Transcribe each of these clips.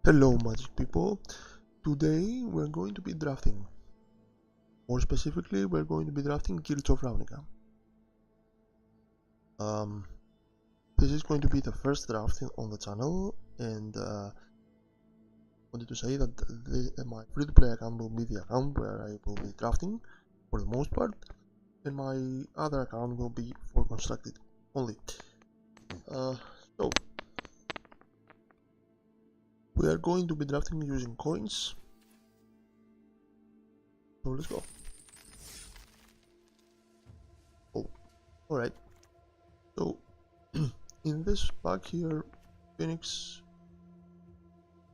Hello magic people, today we're going to be drafting. More specifically, we're going to be drafting Guilds of Ravnica. This is going to be the first draft on the channel, and wanted to say that my free-to-play account will be the account where I will be drafting for the most part, and my other account will be for constructed only. So we are going to be drafting using coins. So let's go. Oh, alright. So in this pack here, Phoenix,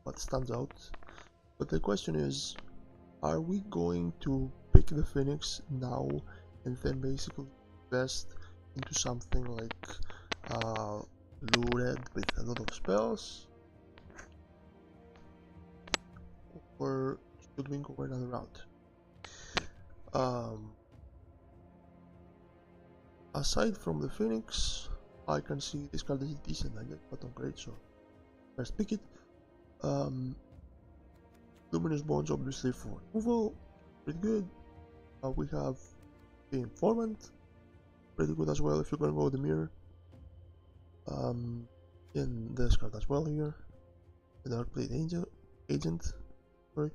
what stands out, but the question is, are we going to pick the Phoenix now and then basically invest into something like blue red with a lot of spells, or should we go another route? Aside from the Phoenix, I can see this card is decent, I get, but not great, so let's pick it. Luminous Bonds obviously for removal, pretty good. We have the Informant, pretty good as well if you're going to go with the Mirror. In this card as well here, the Dark Blade Agent, sorry.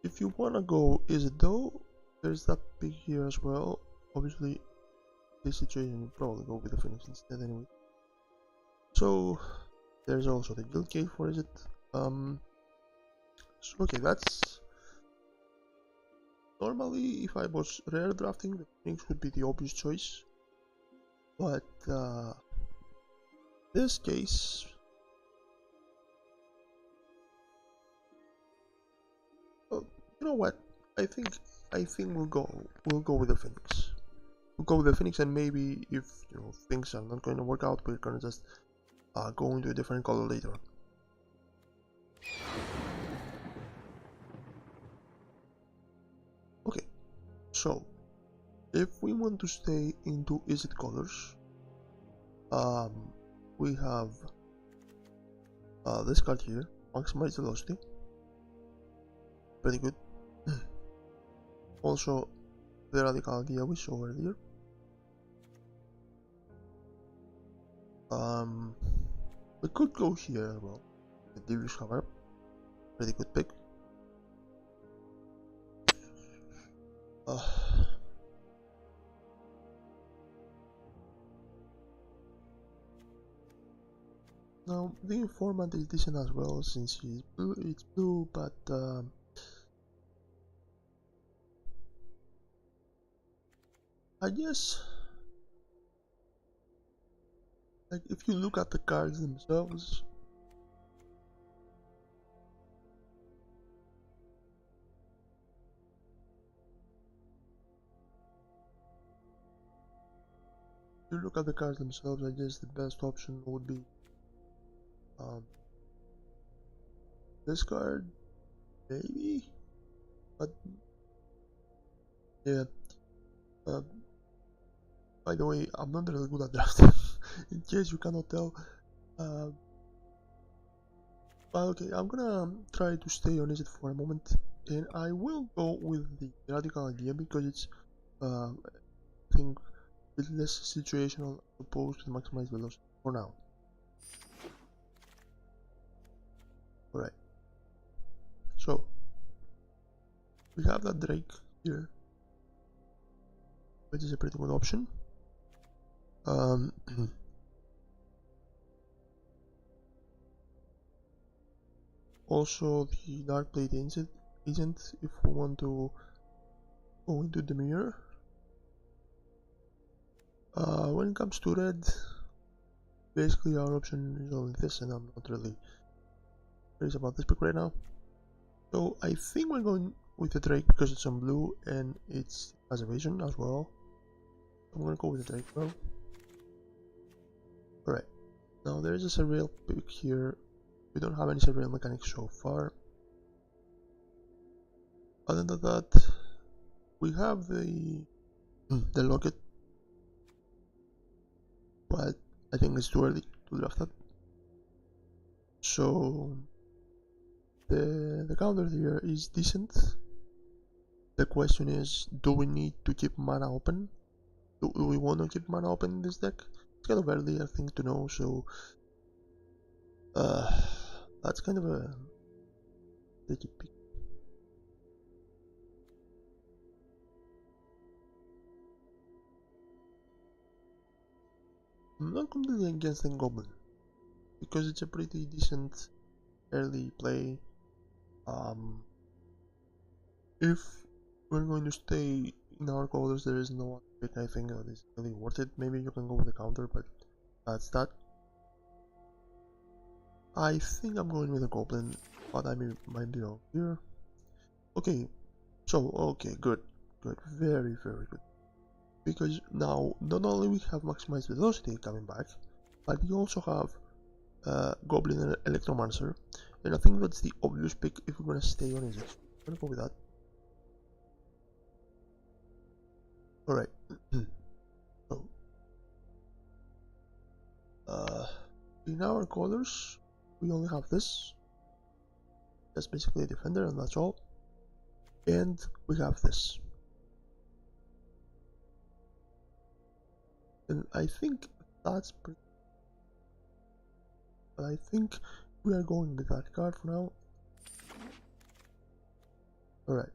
If you wanna go Is It Though, there's that pick here as well. Obviously, this situation you probably go with the Phoenix instead anyway. So there's also the Guild Cave for Is It. So okay, that's normally if I was rare drafting, the Phoenix would be the obvious choice, but this case, well, you know what? I think we'll go with the Phoenix. We'll go with the Phoenix, and maybe if things are not going to work out, we're gonna just go into a different color later on. Okay, so if we want to stay into Is It colors, we have this card here, Maximize Velocity, pretty good. Also, the Radical Idea we saw earlier. We could go here as well. The Devious Hammer, pretty good pick. Now the Informant is decent as well since he's blue. It's blue, but I guess, like, if you look at the cards themselves, I guess the best option would be this card, maybe, but yeah. By the way, I'm not really good at drafting, in case you cannot tell. But okay, I'm gonna try to stay on it for a moment, and I will go with the Radical Idea because it's, I think, a bit less situational as opposed to Maximize Velocity for now. Alright, so we have that Drake here, which is a pretty good option. Also the Dark Blade Agent if we want to go into the Mirror. When it comes to red, basically our option is only this, and I'm not really curious about this pick right now. So I think we're going with the Drake because it's on blue and it's has evasion as well. I'm gonna go with the Drake now. Alright, now there is a surreal pick here. We don't have any surreal mechanics so far. Other than that, we have the Locket, but I think it's too early to draft that. So the counter here is decent. The question is, do we need to keep mana open? Do we want to keep mana open in this deck? It's kind of early, I think, to know, so that's kind of a tricky pick. I'm not completely against the Goblin, because it's a pretty decent early play. If we're going to stay in our colors, there is no one pick I think that is really worth it. Maybe you can go with the counter, but that's that. I think I'm going with a Goblin, but I might be wrong here. Okay, so okay, good, very good. Because now not only we have maximized velocity coming back, but we also have Goblin and Electromancer, and I think that's the obvious pick if we're gonna stay on it. I'm gonna go with that. Alright. So in our colors we only have this. That's basically a defender and that's all. And we have this. And I think that's pretty, but I think we are going with that card for now. Alright,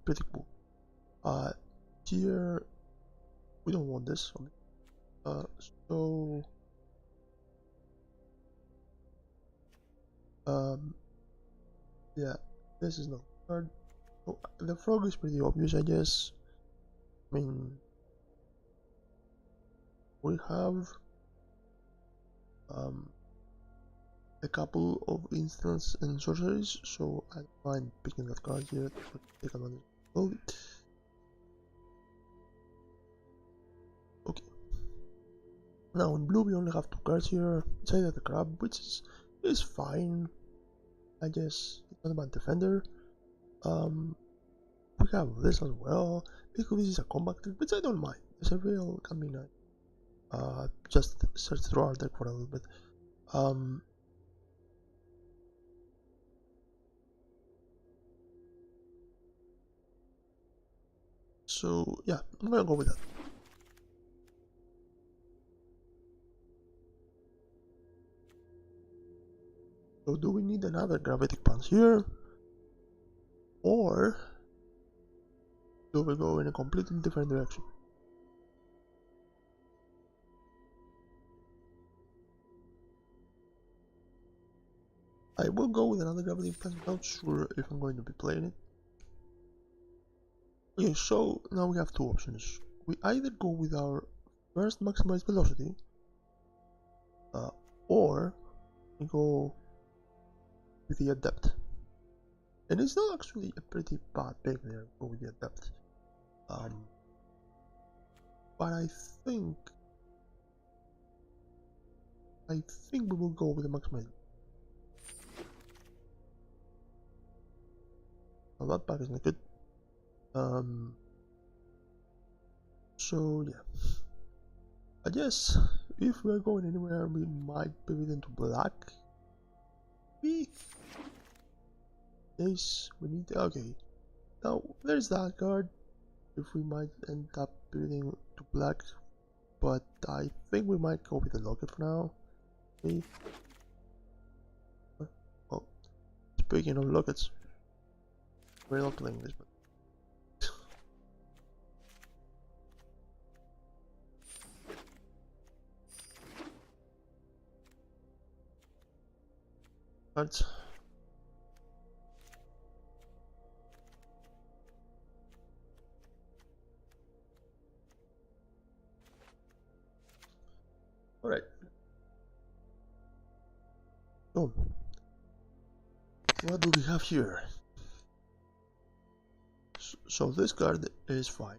pretty cool. Here we don't want this. So yeah, this is not hard. So the frog is pretty obvious, I guess. I mean, we have a couple of instants and sorceries, so I don't mind picking that card here to take advantage of it. Okay. Now in blue we only have two cards here. It's either the crab, which is fine, I guess. It's not a bad defender. We have this as well. Because this is a compactor, which I don't mind. The surveil can be nice. Just search through our deck for a little bit. So yeah, I'm gonna go with that. So do we need another gravitic punch here? Or do we go in a completely different direction? I will go with another gravitic punch, not sure if I'm going to be playing it. Okay, so now we have two options. We either go with our first maximized velocity, or we go with the adept. And it's not actually a pretty bad pick there, go with the adept. But I think we will go with the maximized. Now that pack is not good. So yeah, I guess if we are going anywhere, we might pivot into black. Yes, we need. Okay, now there's that card. If we might end up pivoting to black, but I think we might go with the locket for now. Okay. Well, speaking of lockets, we're not playing this, but. Cards. Alright. So, what do we have here? So this card is fine.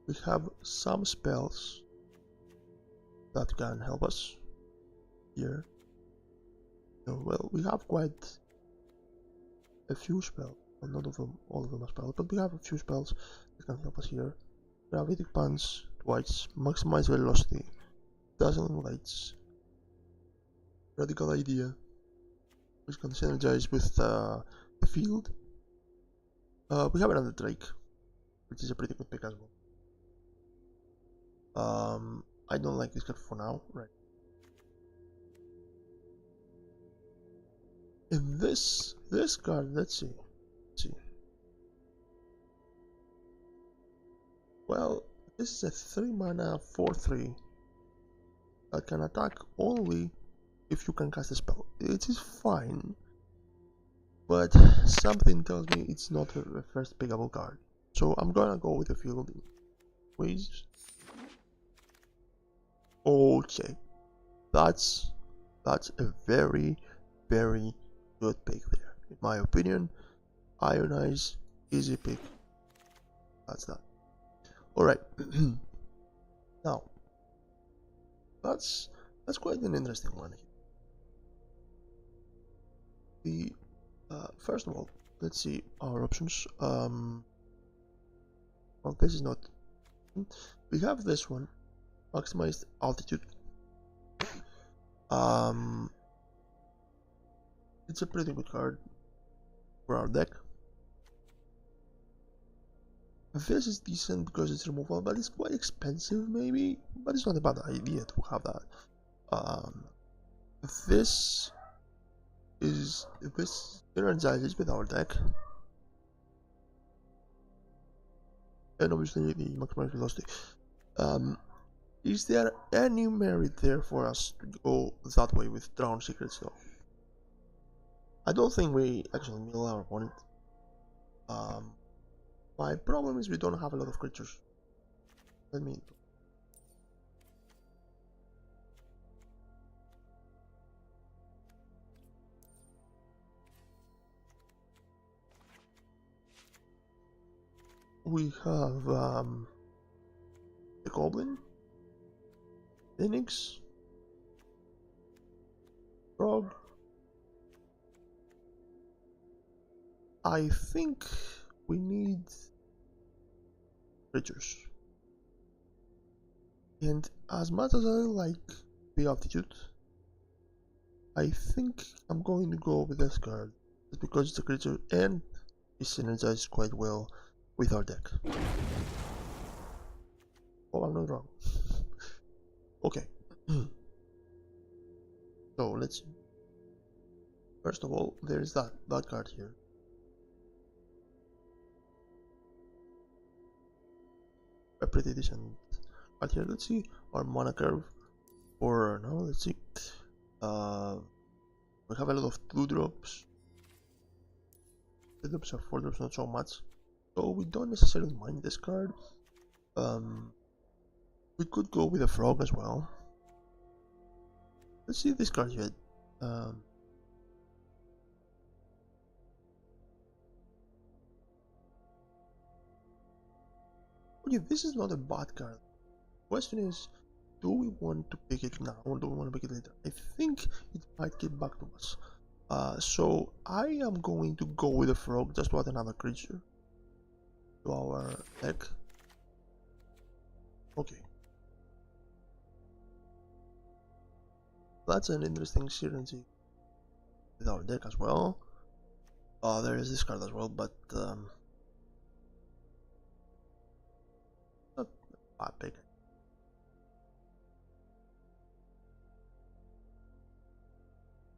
We have some spells that can help us here. So, well, we have quite a few spells. Well, not of them, all of them are spells, but we have a few spells that can help us here. Gravitic Punch twice, maximize velocity, dazzling lights, radical idea, which can synergize with the field. We have another Drake, which is a pretty good pick as well. I don't like this card for now, right? In this card, let's see. Well, this is a 3 mana 4/3 that can attack only if you can cast a spell. It is fine, but something tells me it's not a first pickable card. So I'm gonna go with the field. Ways. Okay, that's a very good pick there. In my opinion, Ionize, easy pick. That's that. Alright. Now, that's quite an interesting one here. First of all, let's see our options. Well, this is not. We have this one, maximized altitude. It's a pretty good card for our deck. This is decent because it's removable, but it's quite expensive maybe, but it's not a bad idea to have that. This energizes with our deck, and obviously the maximum velocity. Is there any merit there for us to go that way with Drown Secrets though? I don't think we actually mill our opponent. My problem is we don't have a lot of creatures. Let me. We have the Goblin, Phoenix, Frog. I think we need creatures. And as much as I like the altitude, I think I'm going to go with this card just because it's a creature and it synergizes quite well with our deck. Oh, I'm not wrong. Okay. So let's see. First of all, there's that card here. A pretty decent card here. Let's see our mana curve for now. Let's see. We have a lot of 2-drops. 3-drops or 4-drops, not so much. So we don't necessarily mind this card. We could go with a Frog as well. Let's see this card here. Okay, this is not a bad card. The question is, do we want to pick it now or do we want to pick it later? I think it might get back to us. So I am going to go with a Frog just to add another creature to our deck. Okay. That's an interesting synergy with our deck as well. There is this card as well, but not a bad pick.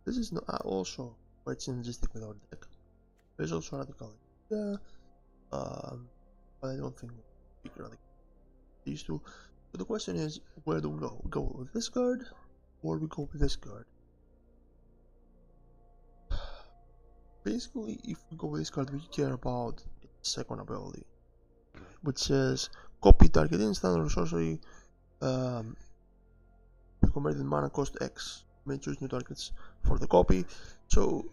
This is not also quite synergistic with our deck. There's also Radical Idea, but I don't think we'll pick Radical these two. So the question is, where do we go? We go with this card, or we go with this card? Basically, if we go with this card, we care about its second ability, which says copy target instant or sorcery with converted mana cost X. May choose new targets for the copy. So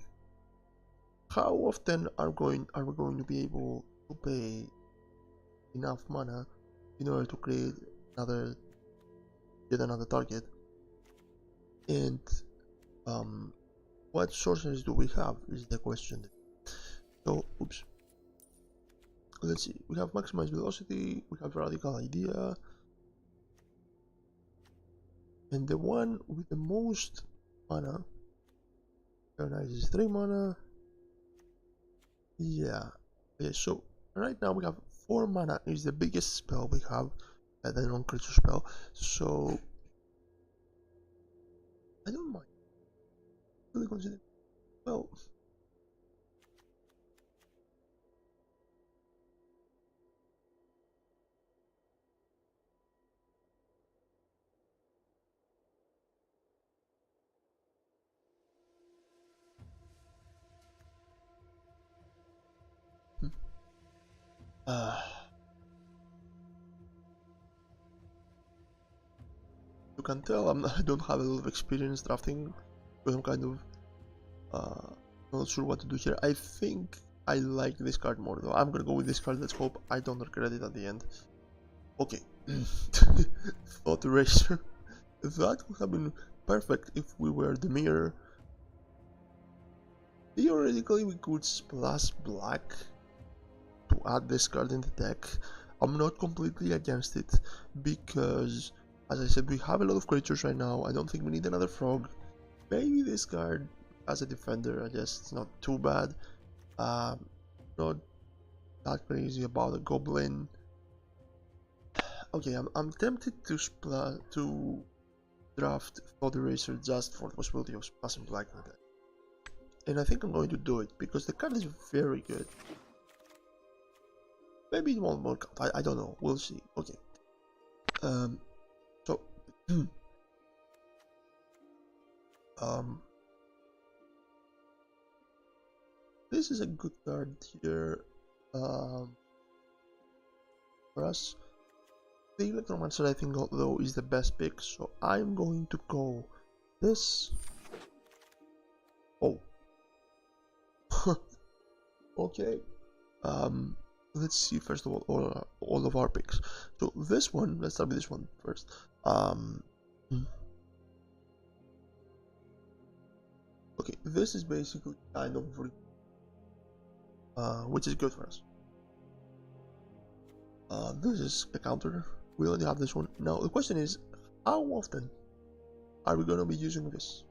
how often are we going to be able to pay enough mana in order to create yet another target? And what sorceries do we have is the question. So oops, let's see, we have maximized velocity, we have Radical Idea, and the one with the most mana Very nice is 3 mana. Yeah. Okay, so right now we have 4 mana is the biggest spell we have, and then non-creature spell. So I don't mind. Really consider. Well, uh, you can tell I don't have a lot of experience drafting, but I'm kind of not sure what to do here. I think I like this card more though. I'm gonna go with this card. Let's hope I don't regret it at the end. Okay. Thought Eraser. That would have been perfect if we were the mirror. Theoretically, we could splash black to add this card in the deck. I'm not completely against it because, as I said, we have a lot of creatures right now. I don't think we need another frog. Maybe this card as a defender, I guess it's not too bad. Not that crazy about a goblin. Okay, I'm tempted to draft Thought Eraser just for the possibility of splashing black in the deck. And I think I'm going to do it because the card is very good. Maybe it won't work out. I don't know. We'll see. Okay. So this is a good card here for us. The Electromancer I think though is the best pick, so I'm going to go this. Oh. Okay. Let's see first of all of our picks. So this one, let's start with this one first. Okay, this is basically kind of which is good for us. This is a counter. We already have this one. Now the question is, how often are we gonna be using this?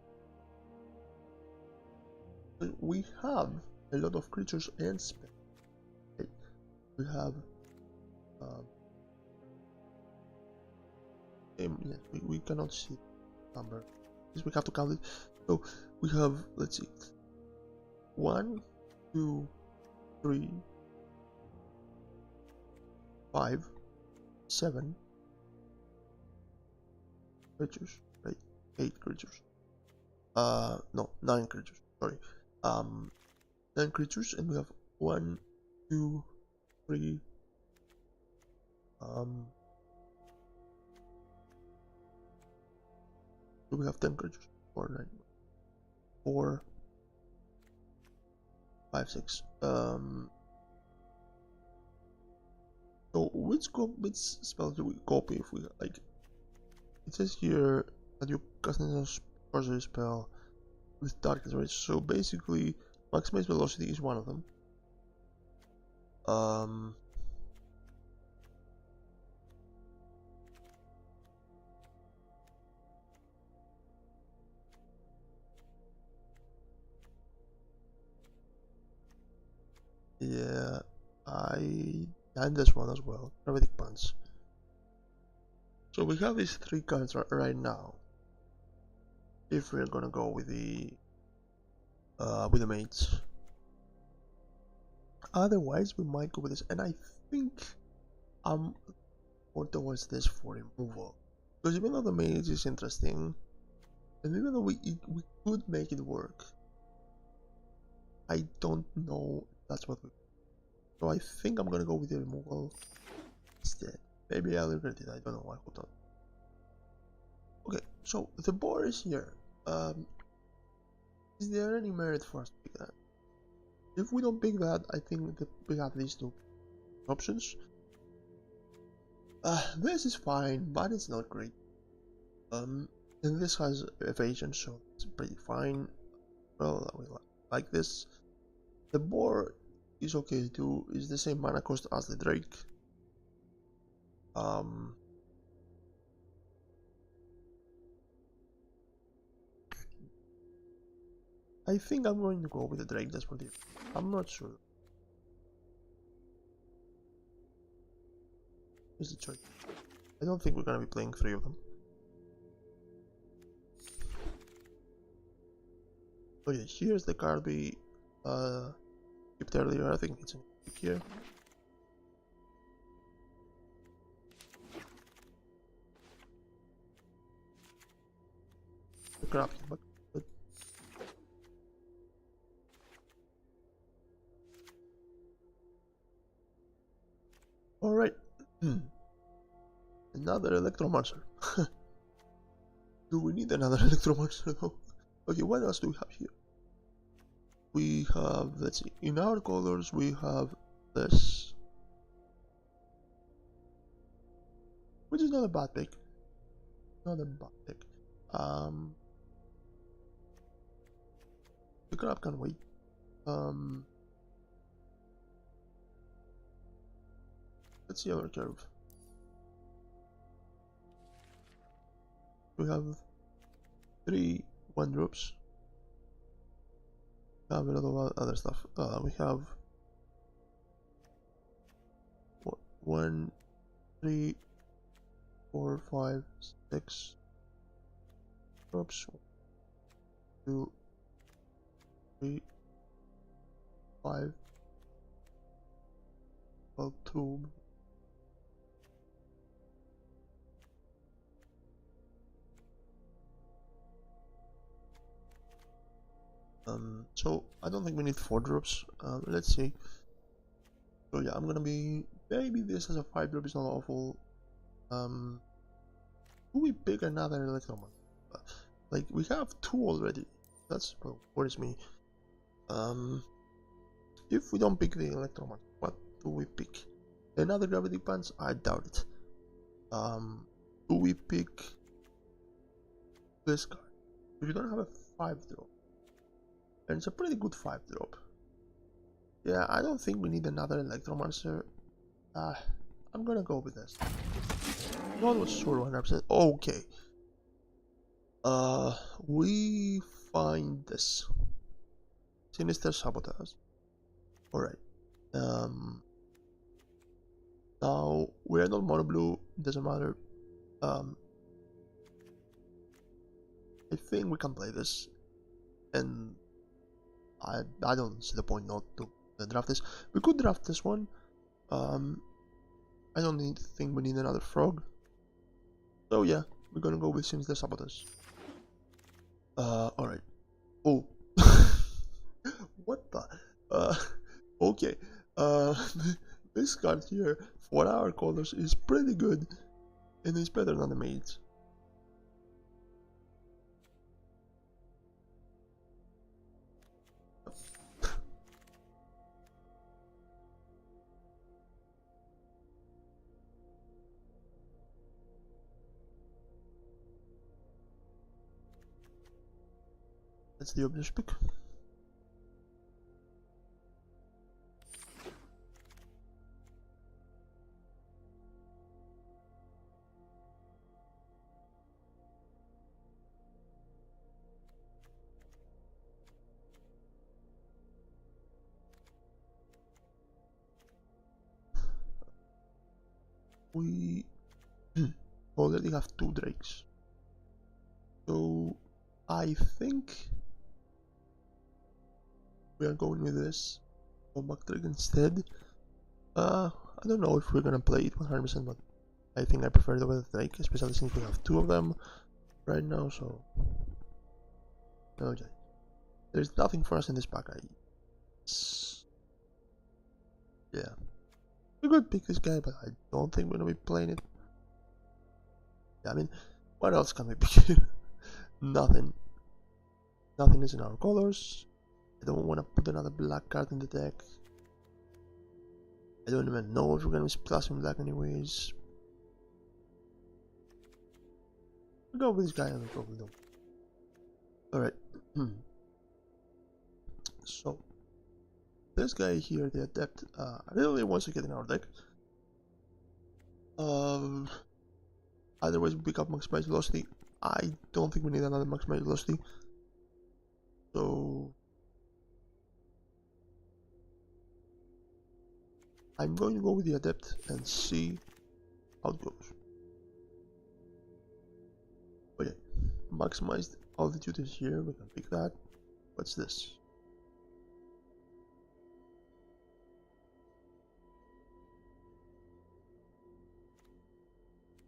We have a lot of creatures and spells. Okay. We have yes, we cannot see the number. Yes, we have to count it. So we have, let's see, 1, 2, 3, 5, 7 creatures, right? 8 creatures. No, 9 creatures. Sorry. 9 creatures, and we have 1, 2, 3. So we have 10 creatures. 4, 9, 4, 5, 6. So which spell do we copy if we like? It says here that you cast a sorcery spell with darkness, right? So basically, maximize velocity is one of them. Yeah, and this one as well. Dramatic Punch. So we have these 3 cards right now. If we're gonna go with the mates. Otherwise, we might go with this, and I think I'm more towards this for removal. Because even though the mage is interesting, and even though we could make it work, I don't know if that's what we. So I think I'm gonna go with the removal instead. Maybe I'll regret it. I don't know. I hope not. Okay, so the board is here. Is there any merit for us to pick that? If we don't pick that, I think that we have these 2 options. This is fine, but it's not great. And this has evasion, so it's pretty fine. Well, we like this. The board is okay too. It's the same mana cost as the Drake. I think I'm going to go with the Drake just for the... I'm not sure. Here's the choice. I don't think we're gonna be playing 3 of them. Okay, here's the card we skipped earlier. I think it's in here. The crap, but alright. Another Electro Monster. Do we need another Electro Monster though? Okay, what else do we have here? We have, let's see, in our colors we have this, which is not a bad pick. Not a bad pick. The crab can wait. Let's see our curve. We have 3 1-drops. We have a lot of other stuff. We have 1, 3, 4, 5, 6 drops. 2, 3, 5. Well, 2. So I don't think we need 4 drops. Let's see. So yeah, I'm gonna be, maybe this as a 5 drop is not awful. Do we pick another Electromon? Like we have 2 already. That's what worries me. If we don't pick the Electromon, what do we pick? Another Gravity Punch? I doubt it. Do we pick this card? If you don't have a 5 drop, and it's a pretty good 5 drop. Yeah, I don't think we need another Electromancer. I'm gonna go with this. Not sure 100%. Okay. We find this. Sinister Sabotage. Alright. Now, we're not mono blue, doesn't matter. I think we can play this. And I don't see the point not to draft this. We could draft this one. I don't think we need another frog. So yeah, we're gonna go with Sinister Sabotage. Alright. Oh. What the? Okay. This card here, for our colors, is pretty good. And it's better than the mage. That's the obvious pick. We already have 2 drakes. So I think we are going with this combat drake instead. I don't know if we're gonna play it 100%, but I think I prefer the weather drake, especially since we have 2 of them right now. So okay, there's nothing for us in this pack. Yeah, we could pick this guy, but I don't think we're gonna be playing it. Yeah, I mean, what else can we pick? Nothing. Nothing is in our colors. I don't want to put another black card in the deck. I don't even know if we're gonna be splashing black anyways. We'll go with this guy and we'll probably don't. Alright. So this guy here, the adept, really wants to get in our deck. Otherwise we pick up maximize velocity. I don't think we need another maximize velocity. So I'm going to go with the Adept and see how it goes. Okay, maximized altitude is here, we can pick that. What's this?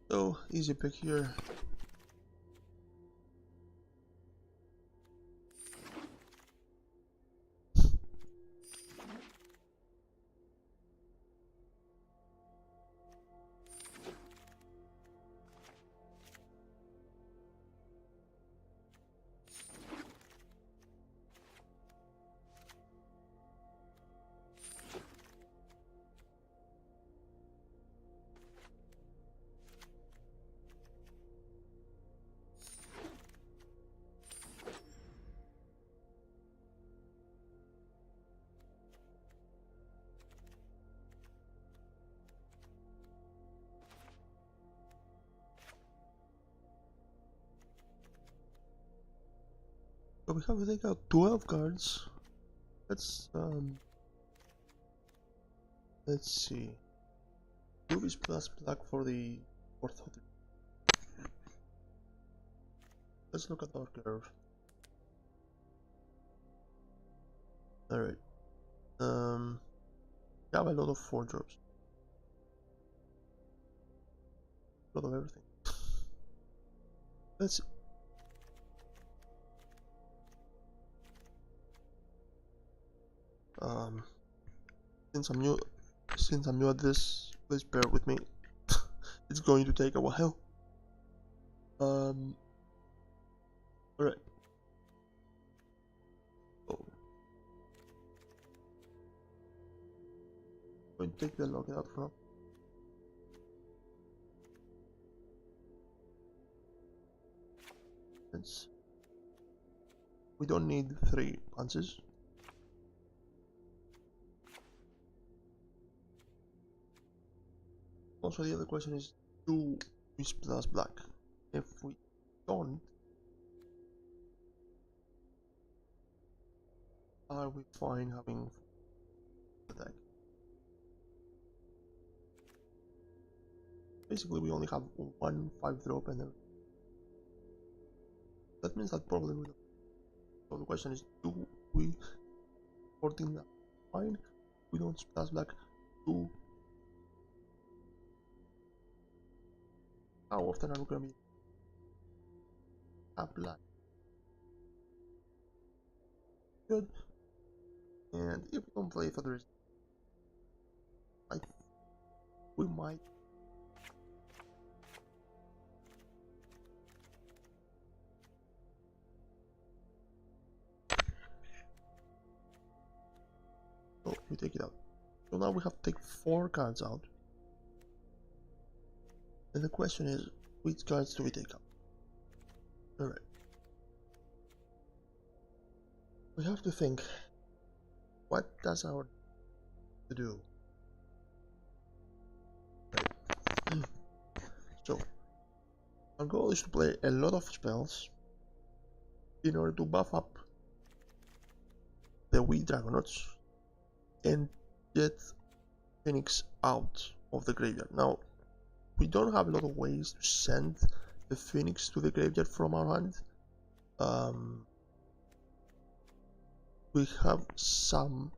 So, easy pick here. So we have to take out 12 cards. Let's see. Rubies plus black for the fourth. Let's look at our curve. Alright. We have a lot of 4 drops. A lot of everything. Let's see. Since I'm new at this, please bear with me. It's going to take a while. Alright. Oh. Going to take the lockout from. We don't need 3 punches. Also, the other question is, do we plus black? If we don't, are we fine having the deck? Basically, we only have 1 5-drop, and that means that probably we don't. So the question is, do we 14 that fine? We don't plus black. Do how often are we gonna be black? Good. And if we don't play for the reason, we might. Oh, we take it out. So now we have to take 4 cards out. And the question is, which cards do we take out? Alright. We have to think, what does our to do? Right. So, our goal is to play a lot of spells in order to buff up the weak Dragonauts and get Phoenix out of the graveyard. Now, we don't have a lot of ways to send the Phoenix to the graveyard from our hand. We have some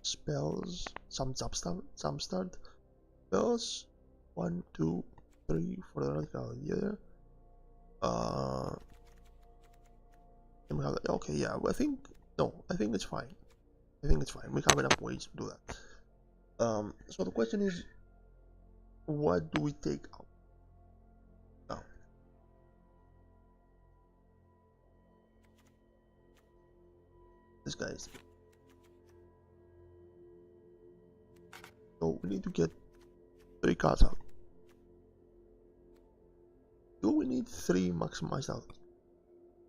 spells, some jumpstart spells. 1, 2, 3 for the radical here. And we have okay, yeah. I think it's fine. I think it's fine. We have enough ways to do that. So the question is, what do we take out now? This guy is. So we need to get 3 cards out. Do we need 3 maximized out?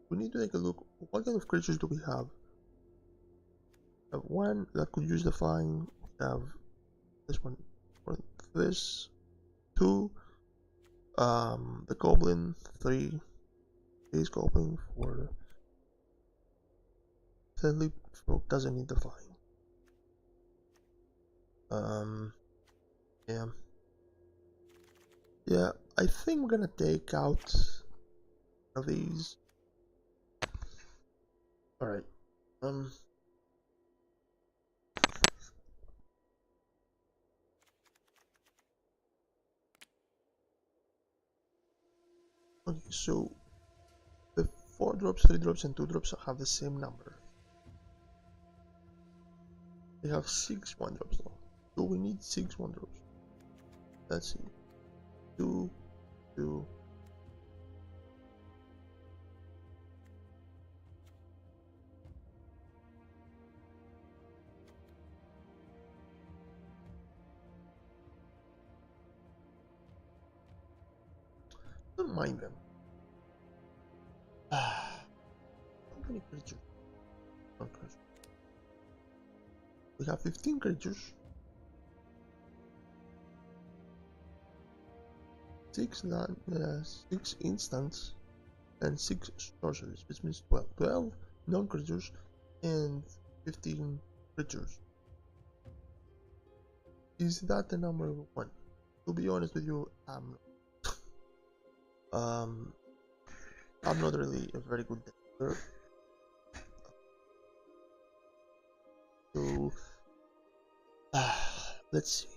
We need to take a look. What kind of creatures do we have? We have 1 that could use the flying. We have this one for this. 2. The goblin. 3. This goblin for. Sadly, Frog doesn't need the flying. Yeah. Yeah, I think we're gonna take out one of these. Alright. Okay, so the 4 drops, 3 drops, and 2 drops have the same number. They have 6 1 drops though. So we need 6 1 drops. Let's see. 2, 2. Don't mind them. How many creatures? We have 15 creatures. 6 land, 6 instants, and 6 sorceries, which means 12. 12 non-creatures and 15 creatures. Is that the number of 1? To be honest with you, I'm not really a very good decker. So let's see.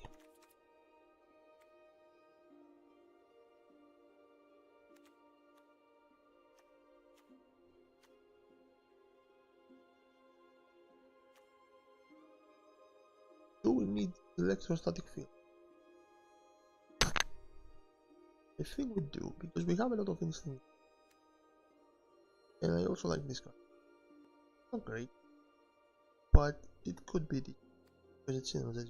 Do we need electrostatic field? I think we do, because we have a lot of instinct. And I also like this card. Not great, but it could be the because it's in the.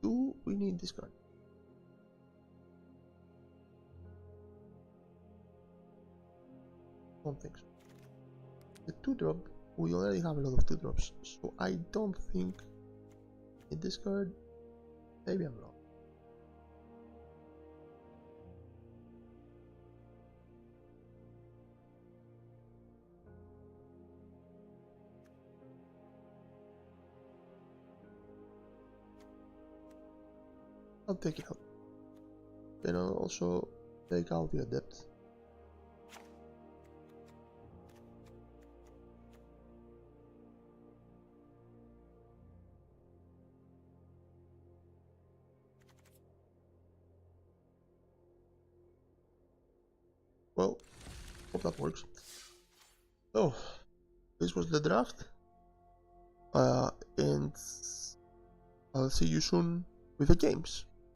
Do we need this card? Don't think so. The 2 drop, we already have a lot of 2 drops, so I don't think in this card. Maybe I'm wrong. I'll take it out. Then I'll also take out the adept. Well, hope that works. So, this was the draft. And I'll see you soon with the games.